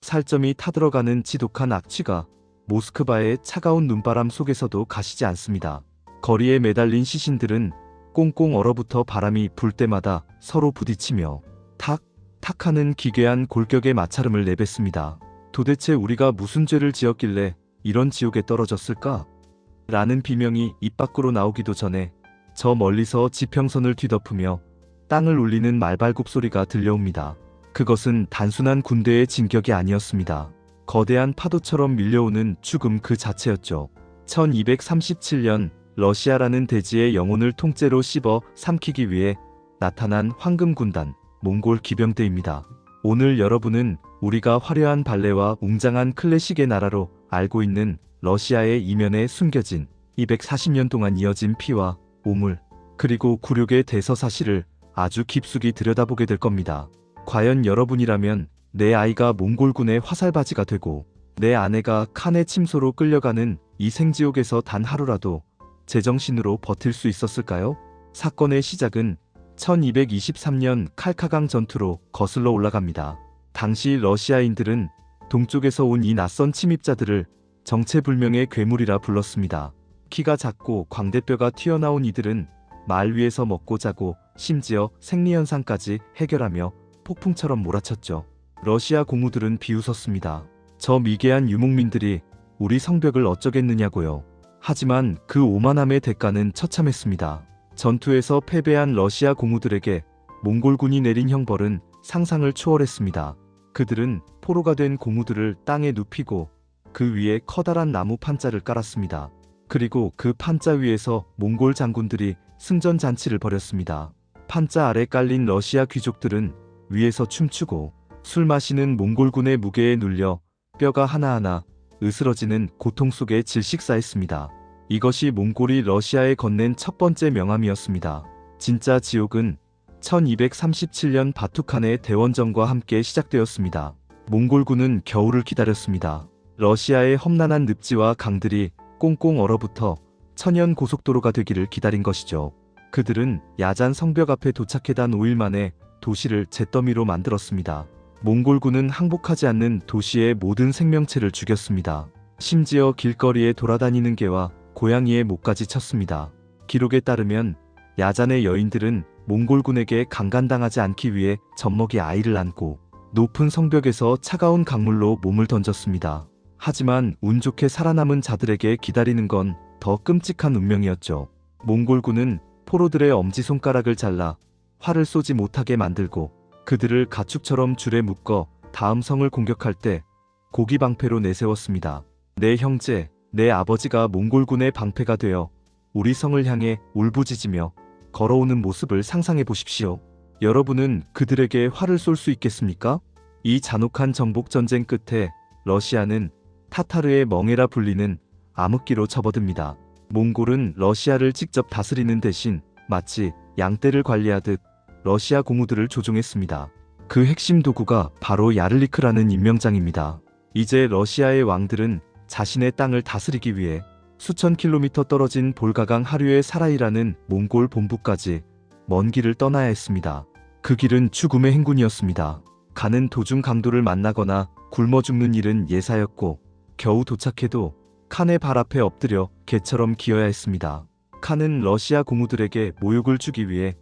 살점이 타들어가는 지독한 악취가 모스크바의 차가운 눈바람 속에서도 가시지 않습니다. 거리에 매달린 시신들은 꽁꽁 얼어붙어 바람이 불 때마다 서로 부딪히며 탁, 탁 하는 기괴한 골격의 마찰음을 내뱉습니다. 도대체 우리가 무슨 죄를 지었길래 이런 지옥에 떨어졌을까? 라는 비명이 입 밖으로 나오기도 전에 저 멀리서 지평선을 뒤덮으며 땅을 울리는 말발굽 소리가 들려옵니다. 그것은 단순한 군대의 진격이 아니었습니다. 거대한 파도처럼 밀려오는 죽음 그 자체였죠. 1237년 러시아라는 대지의 영혼을 통째로 씹어 삼키기 위해 나타난 황금군단, 몽골 기병대입니다. 오늘 여러분은 우리가 화려한 발레와 웅장한 클래식의 나라로 알고 있는 러시아의 이면에 숨겨진 240년 동안 이어진 피와 오물, 그리고 굴욕의 대서사실을 아주 깊숙이 들여다보게 될 겁니다. 과연 여러분이라면 내 아이가 몽골군의 화살바지가 되고 내 아내가 칸의 침소로 끌려가는 이 생지옥에서 단 하루라도 제정신으로 버틸 수 있었을까요? 사건의 시작은 1223년 칼카강 전투로 거슬러 올라갑니다. 당시 러시아인들은 동쪽에서 온 이 낯선 침입자들을 정체불명의 괴물이라 불렀습니다. 키가 작고 광대뼈가 튀어나온 이들은 말 위에서 먹고 자고 심지어 생리현상까지 해결하며 폭풍처럼 몰아쳤죠. 러시아 공우들은 비웃었습니다. 저 미개한 유목민들이 우리 성벽을 어쩌겠느냐고요. 하지만 그 오만함의 대가는 처참했습니다. 전투에서 패배한 러시아 공우들에게 몽골군이 내린 형벌은 상상을 초월했습니다. 그들은 포로가 된 공우들을 땅에 눕히고 그 위에 커다란 나무 판자를 깔았습니다. 그리고 그 판자 위에서 몽골 장군들이 승전잔치를 벌였습니다. 판자 아래 깔린 러시아 귀족들은 위에서 춤추고 술 마시는 몽골군의 무게에 눌려 뼈가 하나하나 으스러지는 고통 속에 질식사했습니다. 이것이 몽골이 러시아에 건넨 첫 번째 명함이었습니다. 진짜 지옥은 1237년 바투칸의 대원정과 함께 시작되었습니다. 몽골군은 겨울을 기다렸습니다. 러시아의 험난한 늪지와 강들이 꽁꽁 얼어붙어 천연 고속도로가 되기를 기다린 것이죠. 그들은 야잔 성벽 앞에 도착해 단 5일 만에 도시를 잿더미로 만들었습니다. 몽골군은 항복하지 않는 도시의 모든 생명체를 죽였습니다. 심지어 길거리에 돌아다니는 개와 고양이의 목까지 쳤습니다. 기록에 따르면 야잔의 여인들은 몽골군에게 강간당하지 않기 위해 젖먹이 아이를 안고 높은 성벽에서 차가운 강물로 몸을 던졌습니다. 하지만 운 좋게 살아남은 자들에게 기다리는 건 더 끔찍한 운명이었죠. 몽골군은 포로들의 엄지손가락을 잘라 활을 쏘지 못하게 만들고 그들을 가축처럼 줄에 묶어 다음 성을 공격할 때 고기 방패로 내세웠습니다. 내 형제, 내 아버지가 몽골군의 방패가 되어 우리 성을 향해 울부짖으며 걸어오는 모습을 상상해 보십시오. 여러분은 그들에게 활을 쏠 수 있겠습니까? 이 잔혹한 정복전쟁 끝에 러시아는 타타르의 멍에라 불리는 암흑기로 접어듭니다. 몽골은 러시아를 직접 다스리는 대신 마치 양떼를 관리하듯 러시아 공우들을 조종했습니다. 그 핵심 도구가 바로 야를리크라는 임명장입니다. 이제 러시아의 왕들은 자신의 땅을 다스리기 위해 수천 킬로미터 떨어진 볼가강 하류의 사라이라는 몽골 본부까지 먼 길을 떠나야 했습니다. 그 길은 죽음의 행군이었습니다. 가는 도중 강도를 만나거나 굶어 죽는 일은 예사였고 겨우 도착해도 칸의 발 앞에 엎드려 개처럼 기어야 했습니다. 칸은 러시아 공우들에게 모욕을 주기 위해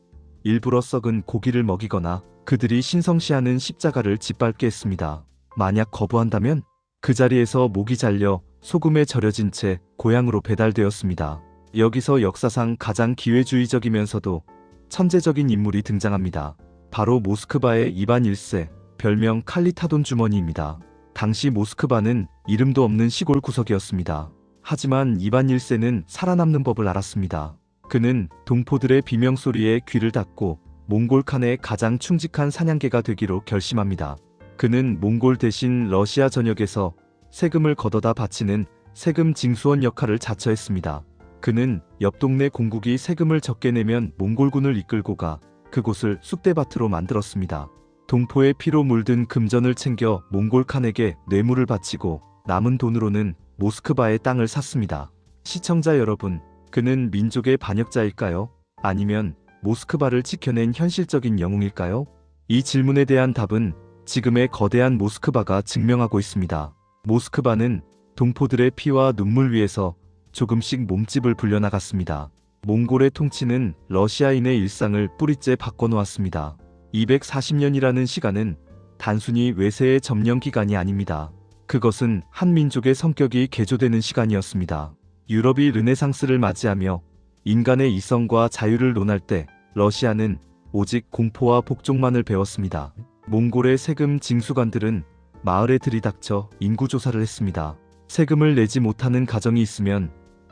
일부러 썩은 고기를 먹이거나 그들이 신성시하는 십자가를 짓밟게 했습니다. 만약 거부한다면 그 자리에서 목이 잘려 소금에 절여진 채 고향으로 배달되었습니다. 여기서 역사상 가장 기회주의적이면서도 천재적인 인물이 등장합니다. 바로 모스크바의 이반 1세, 별명 칼리타돈 주머니입니다. 당시 모스크바는 이름도 없는 시골 구석이었습니다. 하지만 이반 1세는 살아남는 법을 알았습니다. 그는 동포들의 비명소리에 귀를 닫고 몽골 칸의 가장 충직한 사냥개가 되기로 결심합니다. 그는 몽골 대신 러시아 전역에서 세금을 걷어다 바치는 세금 징수원 역할을 자처했습니다. 그는 옆 동네 공국이 세금을 적게 내면 몽골군을 이끌고 가 그곳을 쑥대밭으로 만들었습니다. 동포의 피로 물든 금전을 챙겨 몽골 칸에게 뇌물을 바치고 남은 돈으로는 모스크바의 땅을 샀습니다. 시청자 여러분, 그는 민족의 반역자일까요? 아니면 모스크바를 지켜낸 현실적인 영웅일까요? 이 질문에 대한 답은 지금의 거대한 모스크바가 증명하고 있습니다. 모스크바는 동포들의 피와 눈물 위에서 조금씩 몸집을 불려나갔습니다. 몽골의 통치는 러시아인의 일상을 뿌리째 바꿔놓았습니다. 240년이라는 시간은 단순히 외세의 점령 기간이 아닙니다. 그것은 한 민족의 성격이 개조되는 시간이었습니다. 유럽이 르네상스를 맞이하며 인간의 이성과 자유를 논할 때 러시아는 오직 공포와 복종만을 배웠습니다. 몽골의 세금 징수관들은 마을에 들이닥쳐 인구조사를 했습니다. 세금을 내지 못하는 가정이 있으면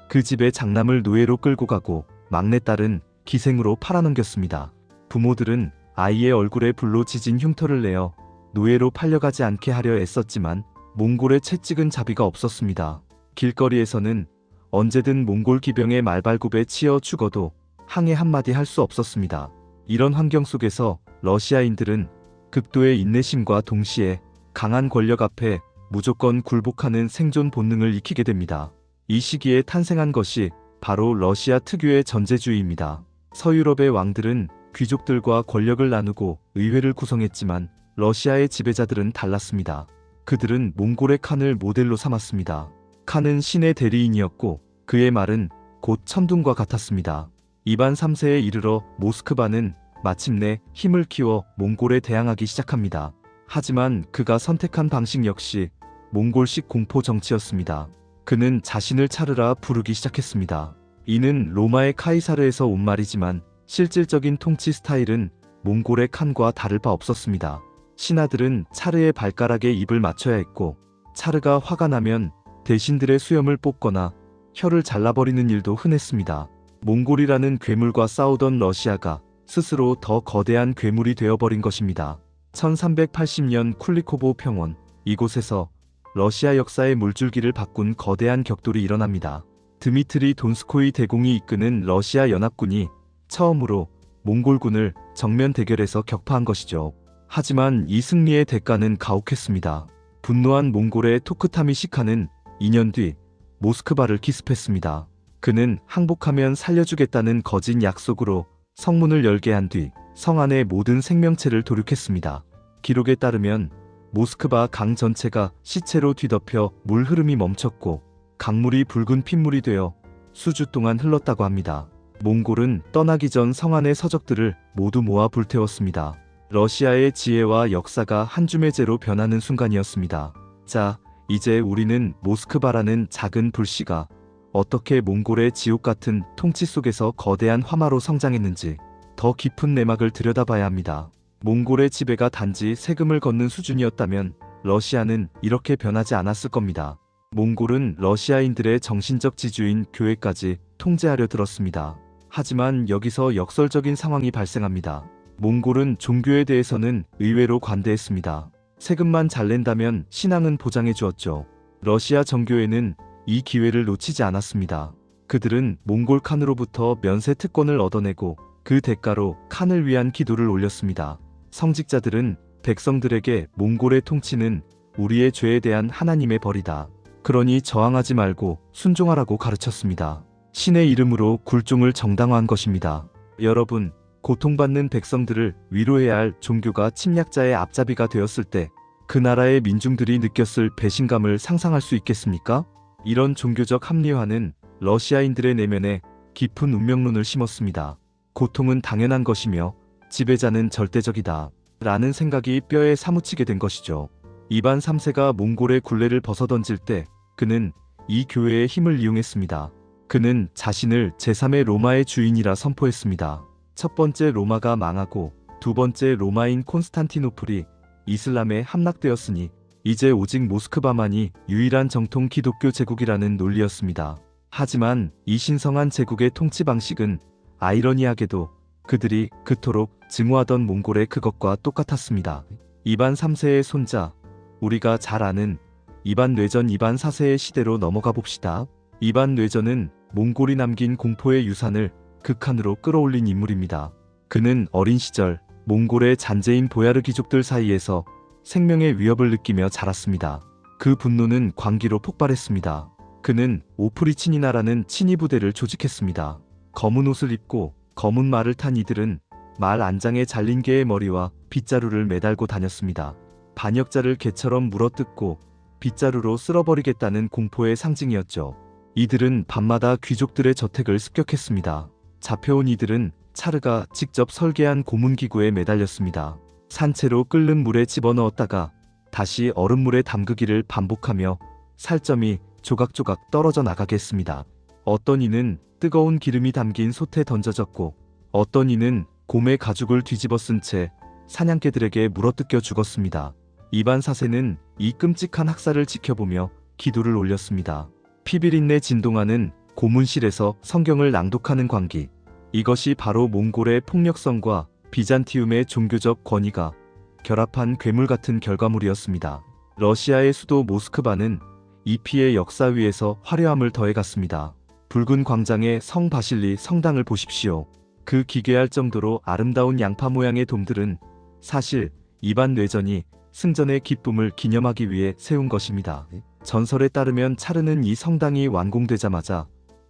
그 집의 장남을 노예로 끌고 가고 막내딸은 기생으로 팔아넘겼습니다. 부모들은 아이의 얼굴에 불로 지진 흉터를 내어 노예로 팔려가지 않게 하려 애썼지만 몽골의 채찍은 자비가 없었습니다. 길거리에서는 언제든 몽골 기병의 말발굽에 치여 죽어도 항해 한마디 할 수 없었습니다. 이런 환경 속에서 러시아인들은 극도의 인내심과 동시에 강한 권력 앞에 무조건 굴복하는 생존 본능을 익히게 됩니다. 이 시기에 탄생한 것이 바로 러시아 특유의 전제주의입니다. 서유럽의 왕들은 귀족들과 권력을 나누고 의회를 구성했지만 러시아의 지배자들은 달랐습니다. 그들은 몽골의 칸을 모델로 삼았습니다. 칸은 신의 대리인이었고 그의 말은 곧 천둥과 같았습니다. 이반 3세에 이르러 모스크바는 마침내 힘을 키워 몽골에 대항하기 시작합니다. 하지만 그가 선택한 방식 역시 몽골식 공포 정치였습니다. 그는 자신을 차르라 부르기 시작했습니다. 이는 로마의 카이사르에서 온 말이지만 실질적인 통치 스타일은 몽골의 칸과 다를 바 없었습니다. 신하들은 차르의 발가락에 입을 맞춰야 했고 차르가 화가 나면 대신들의 수염을 뽑거나 혀를 잘라버리는 일도 흔했습니다. 몽골이라는 괴물과 싸우던 러시아가 스스로 더 거대한 괴물이 되어버린 것입니다. 1380년 쿨리코보 평원, 이곳에서 러시아 역사의 물줄기를 바꾼 거대한 격돌이 일어납니다. 드미트리 돈스코이 대공이 이끄는 러시아 연합군이 처음으로 몽골군을 정면 대결에서 격파한 것이죠. 하지만 이 승리의 대가는 가혹했습니다. 분노한 몽골의 토크타미 시카는 2년 뒤 모스크바를 기습했습니다. 그는 항복하면 살려주겠다는 거짓 약속으로 성문을 열게 한 뒤 성 안의 모든 생명체를 도륙했습니다. 기록에 따르면 모스크바 강 전체가 시체로 뒤덮여 물 흐름이 멈췄고 강물이 붉은 핏물이 되어 수주 동안 흘렀다고 합니다. 몽골은 떠나기 전 성 안의 서적들을 모두 모아 불태웠습니다. 러시아의 지혜와 역사가 한 줌의 재로 변하는 순간이었습니다. 자, 이제 우리는 모스크바라는 작은 불씨가 어떻게 몽골의 지옥 같은 통치 속에서 거대한 화마로 성장했는지 더 깊은 내막을 들여다봐야 합니다. 몽골의 지배가 단지 세금을 걷는 수준이었다면 러시아는 이렇게 변하지 않았을 겁니다. 몽골은 러시아인들의 정신적 지주인 교회까지 통제하려 들었습니다. 하지만 여기서 역설적인 상황이 발생합니다. 몽골은 종교에 대해서는 의외로 관대했습니다. 세금만 잘 낸다면 신앙은 보장해 주었죠. 러시아 정교회는 이 기회를 놓치지 않았습니다. 그들은 몽골 칸으로부터 면세 특권을 얻어내고 그 대가로 칸을 위한 기도를 올렸습니다. 성직자들은 백성들에게 몽골의 통치는 우리의 죄에 대한 하나님의 벌이다. 그러니 저항하지 말고 순종하라고 가르쳤습니다. 신의 이름으로 굴종을 정당화한 것입니다. 여러분, 고통받는 백성들을 위로해야 할 종교가 침략자의 앞잡이가 되었을 때 그 나라의 민중들이 느꼈을 배신감을 상상할 수 있겠습니까? 이런 종교적 합리화는 러시아인들의 내면에 깊은 운명론을 심었습니다. 고통은 당연한 것이며 지배자는 절대적이다 라는 생각이 뼈에 사무치게 된 것이죠. 이반 3세가 몽골의 굴레를 벗어던질 때 그는 이 교회의 힘을 이용했습니다. 그는 자신을 제3의 로마의 주인이라 선포했습니다. 첫 번째 로마가 망하고 두 번째 로마인 콘스탄티노플이 이슬람에 함락되었으니 이제 오직 모스크바만이 유일한 정통 기독교 제국이라는 논리였습니다. 하지만 이 신성한 제국의 통치 방식은 아이러니하게도 그들이 그토록 증오하던 몽골의 그것과 똑같았습니다. 이반 3세의 손자, 우리가 잘 아는 이반 뇌전 이반 4세의 시대로 넘어가 봅시다. 이반 뇌전은 몽골이 남긴 공포의 유산을 극한으로 끌어올린 인물입니다. 그는 어린 시절 몽골의 잔재인 보야르 귀족들 사이에서 생명의 위협을 느끼며 자랐습니다. 그 분노는 광기로 폭발했습니다. 그는 오프리친이나라는 친위 부대를 조직했습니다. 검은 옷을 입고 검은 말을 탄 이들은 말 안장에 잘린 개의 머리와 빗자루를 매달고 다녔습니다. 반역자를 개처럼 물어뜯고 빗자루로 쓸어버리겠다는 공포의 상징이었죠. 이들은 밤마다 귀족들의 저택을 습격했습니다. 잡혀온 이들은 차르가 직접 설계한 고문기구에 매달렸습니다. 산채로 끓는 물에 집어넣었다가 다시 얼음물에 담그기를 반복하며 살점이 조각조각 떨어져 나가게 했습니다. 어떤 이는 뜨거운 기름이 담긴 솥에 던져졌고 어떤 이는 곰의 가죽을 뒤집어 쓴 채 사냥개들에게 물어뜯겨 죽었습니다. 이반 사세는 이 끔찍한 학살을 지켜보며 기도를 올렸습니다. 피비린내 진동하는 고문실에서 성경을 낭독하는 광기. 이것이 바로 몽골의 폭력성과 비잔티움의 종교적 권위가 결합한 괴물 같은 결과물이었습니다. 러시아의 수도 모스크바는 이 피의 역사 위에서 화려함을 더해갔습니다. 붉은 광장의 성 바실리 성당을 보십시오. 그 기괴할 정도로 아름다운 양파 모양의 돔들은 사실 이반 뇌전이 승전의 기쁨을 기념하기 위해 세운 것입니다. 전설에 따르면 차르는 이 성당이 완공되자마자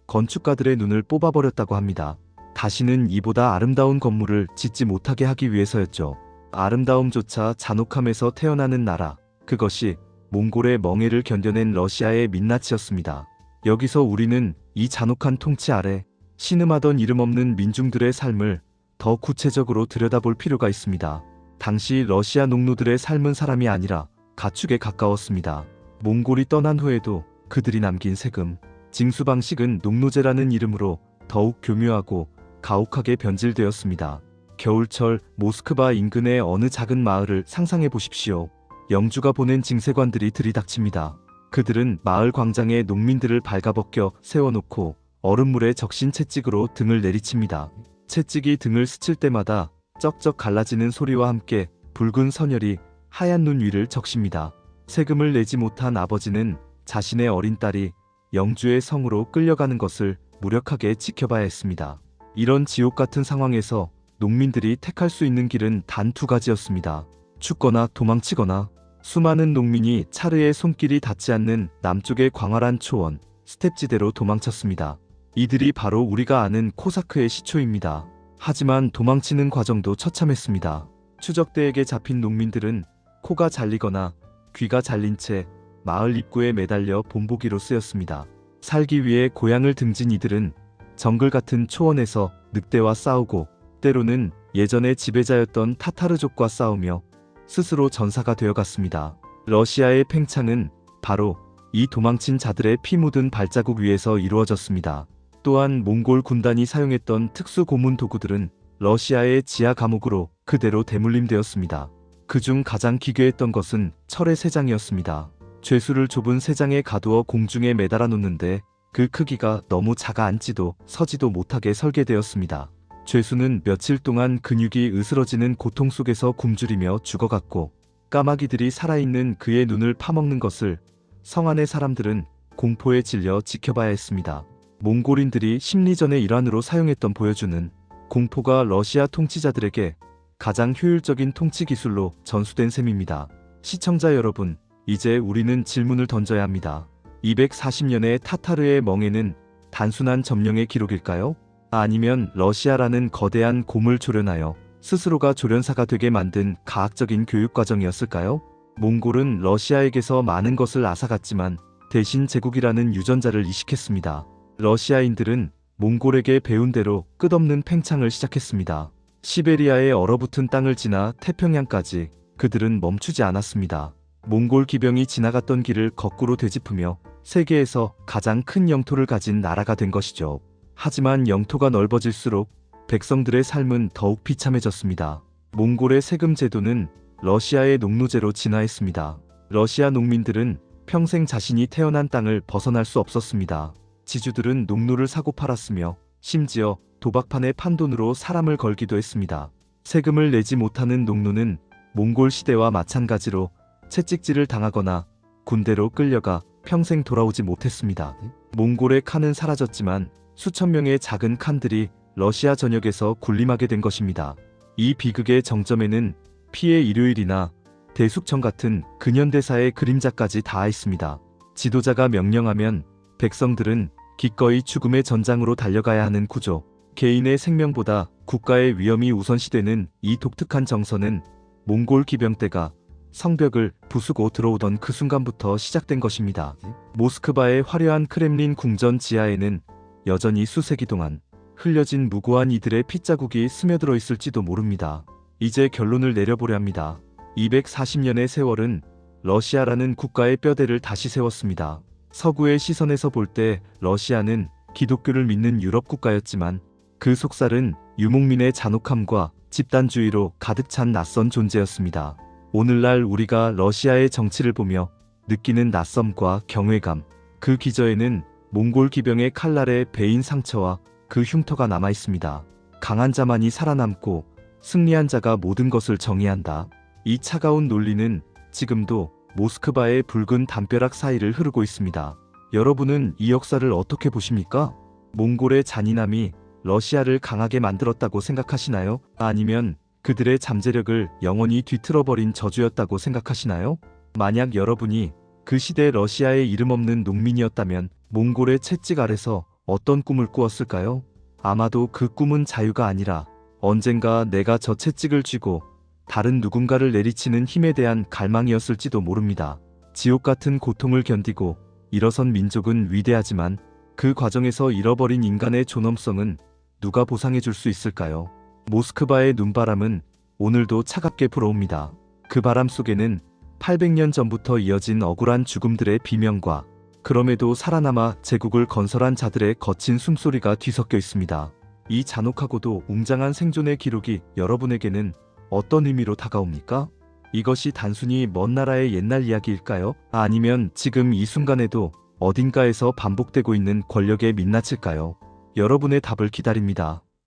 건축가들의 눈을 뽑아버렸다고 합니다. 다시는 이보다 아름다운 건물을 짓지 못하게 하기 위해서였죠. 아름다움조차 잔혹함에서 태어나는 나라, 그것이 몽골의 멍해를 견뎌낸 러시아의 민낯이었습니다. 여기서 우리는 이 잔혹한 통치 아래 신음하던 이름 없는 민중들의 삶을 더 구체적으로 들여다볼 필요가 있습니다. 당시 러시아 농노들의 삶은 사람이 아니라 가축에 가까웠습니다. 몽골이 떠난 후에도 그들이 남긴 세금, 징수 방식은 농노제라는 이름으로 더욱 교묘하고 가혹하게 변질되었습니다. 겨울철 모스크바 인근의 어느 작은 마을을 상상해 보십시오. 영주가 보낸 징세관들이 들이닥칩니다. 그들은 마을 광장에 농민들을 발가벗겨 세워놓고 얼음물에 적신 채찍으로 등을 내리칩니다. 채찍이 등을 스칠 때마다 쩍쩍 갈라지는 소리와 함께 붉은 선혈이 하얀 눈 위를 적십니다. 세금을 내지 못한 아버지는 자신의 어린 딸이 영주의 성으로 끌려가는 것을 무력하게 지켜봐야 했습니다. 이런 지옥 같은 상황에서 농민들이 택할 수 있는 길은 단 두 가지였습니다. 죽거나 도망치거나. 수많은 농민이 차르의 손길이 닿지 않는 남쪽의 광활한 초원, 스텝지대로 도망쳤습니다. 이들이 바로 우리가 아는 코사크의 시초입니다. 하지만 도망치는 과정도 처참했습니다. 추적대에게 잡힌 농민들은 코가 잘리거나 귀가 잘린 채 마을 입구에 매달려 본보기로 쓰였습니다. 살기 위해 고향을 등진 이들은 정글 같은 초원에서 늑대와 싸우고 때로는 예전의 지배자였던 타타르족과 싸우며 스스로 전사가 되어갔습니다. 러시아의 팽창은 바로 이 도망친 자들의 피 묻은 발자국 위에서 이루어졌습니다. 또한 몽골 군단이 사용했던 특수 고문 도구들은 러시아의 지하 감옥으로 그대로 대물림되었습니다. 그중 가장 기괴했던 것은 철의 새장이었습니다. 죄수를 좁은 새장에 가두어 공중에 매달아 놓는데 그 크기가 너무 작아 앉지도 서지도 못하게 설계되었습니다. 죄수는 며칠 동안 근육이 으스러지는 고통 속에서 굶주리며 죽어갔고 까마귀들이 살아있는 그의 눈을 파먹는 것을 성 안의 사람들은 공포에 질려 지켜봐야 했습니다. 몽골인들이 심리전의 일환으로 사용했던 보여주는 공포가 러시아 통치자들에게 가장 효율적인 통치 기술로 전수된 셈입니다. 시청자 여러분, 이제 우리는 질문을 던져야 합니다. 240년의 타타르의 멍에는 단순한 점령의 기록일까요? 아니면 러시아라는 거대한 곰을 조련하여 스스로가 조련사가 되게 만든 가학적인 교육과정이었을까요? 몽골은 러시아에게서 많은 것을 앗아갔지만 대신 제국이라는 유전자를 이식했습니다. 러시아인들은 몽골에게 배운 대로 끝없는 팽창을 시작했습니다. 시베리아의 얼어붙은 땅을 지나 태평양까지 그들은 멈추지 않았습니다. 몽골 기병이 지나갔던 길을 거꾸로 되짚으며 세계에서 가장 큰 영토를 가진 나라가 된 것이죠. 하지만 영토가 넓어질수록 백성들의 삶은 더욱 비참해졌습니다. 몽골의 세금 제도는 러시아의 농노제로 진화했습니다. 러시아 농민들은 평생 자신이 태어난 땅을 벗어날 수 없었습니다. 지주들은 농노를 사고 팔았으며 심지어 도박판의 판돈으로 사람을 걸기도 했습니다. 세금을 내지 못하는 농노는 몽골 시대와 마찬가지로 채찍질을 당하거나 군대로 끌려가 평생 돌아오지 못했습니다. 몽골의 칸은 사라졌지만 수천 명의 작은 칸들이 러시아 전역에서 군림하게 된 것입니다. 이 비극의 정점에는 피의 일요일이나 대숙청 같은 근현대사의 그림자까지 닿아 있습니다. 지도자가 명령하면 백성들은 기꺼이 죽음의 전장으로 달려가야 하는 구조, 개인의 생명보다 국가의 위험이 우선시되는 이 독특한 정서는 몽골 기병대가 성벽을 부수고 들어오던 그 순간부터 시작된 것입니다. 모스크바의 화려한 크렘린 궁전 지하에는 여전히 수세기 동안 흘려진 무고한 이들의 핏자국이 스며들어 있을지도 모릅니다. 이제 결론을 내려보려 합니다. 240년의 세월은 러시아라는 국가의 뼈대를 다시 세웠습니다. 서구의 시선에서 볼 때 러시아는 기독교를 믿는 유럽 국가였지만 그 속살은 유목민의 잔혹함과 집단주의로 가득 찬 낯선 존재였습니다. 오늘날 우리가 러시아의 정치를 보며 느끼는 낯섦과 경외감, 그 기저에는 몽골 기병의 칼날에 베인 상처와 그 흉터가 남아 있습니다. 강한 자만이 살아남고 승리한 자가 모든 것을 정의한다. 이 차가운 논리는 지금도 모스크바의 붉은 담벼락 사이를 흐르고 있습니다. 여러분은 이 역사를 어떻게 보십니까? 몽골의 잔인함이 러시아를 강하게 만들었다고 생각하시나요? 아니면 그들의 잠재력을 영원히 뒤틀어버린 저주였다고 생각하시나요? 만약 여러분이 그 시대 러시아의 이름 없는 농민이었다면 몽골의 채찍 아래서 어떤 꿈을 꾸었을까요? 아마도 그 꿈은 자유가 아니라 언젠가 내가 저 채찍을 쥐고 다른 누군가를 내리치는 힘에 대한 갈망이었을지도 모릅니다. 지옥 같은 고통을 견디고 일어선 민족은 위대하지만 그 과정에서 잃어버린 인간의 존엄성은 누가 보상해 줄 수 있을까요? 모스크바의 눈바람은 오늘도 차갑게 불어옵니다. 그 바람 속에는 800년 전부터 이어진 억울한 죽음들의 비명과 그럼에도 살아남아 제국을 건설한 자들의 거친 숨소리가 뒤섞여 있습니다. 이 잔혹하고도 웅장한 생존의 기록이 여러분에게는 어떤 의미로 다가옵니까? 이것이 단순히 먼 나라의 옛날 이야기일까요? 아니면 지금 이 순간에도 어딘가에서 반복되고 있는 권력의 민낯일까요? 여러분의 답을 기다립니다.